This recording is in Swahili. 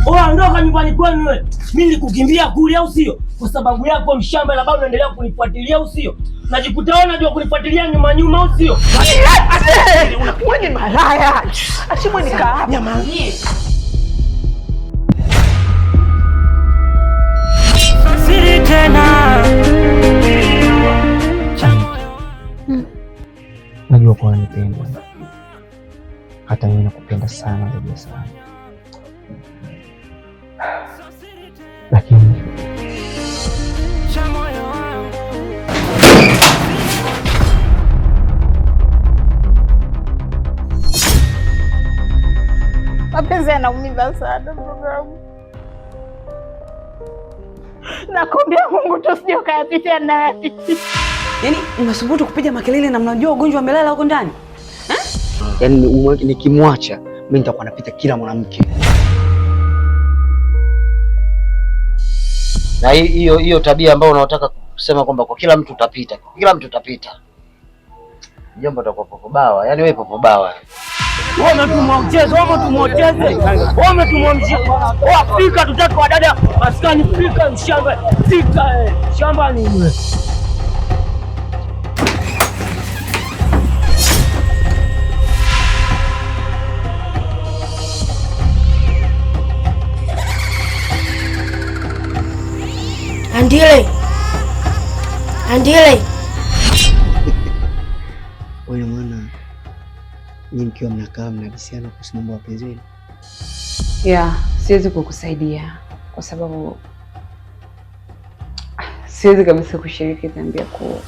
Ondoka nyumbani kwenu wewe. Mimi nilikukimbia kule au sio? Kwa sababu yako mshamba na bado unaendelea kunifuatilia au sio? Najikuta unajua kunifuatilia nyuma au sio? Unakuwa ni malaya. Asimwe nikaa. Jamani. Siri tena. Najua kwa unanipenda. Hata mimi nakupenda sana zaidi sana. Lakini mapenzi yanaumiza sana ndugu yangu. Nakwambia Mungu tusije ukayapitia nayapitia. Yaani unasubutu kupiga makelele na mnajua ugonjwa amelala huko ndani? yaani nikimwacha mimi nitakuwa napita kila mwanamke. Na hiyo tabia ambayo unataka kusema kwamba kwa kila mtu utapita. Jambo utakuwa popo bawa. Yaani wewe popo bawa. Wewe umetumwa mchezo, Fika tutatu wa dada maskani, fika mshamba, shamba ni wewe. Andile. Wewe mwana, nyinyi mkiwa mnakaa mnabisiana kuhusu mambo ya penzi. Siwezi kukusaidia kwa sababu siwezi kabisa kushiriki dhambi ya kuoa.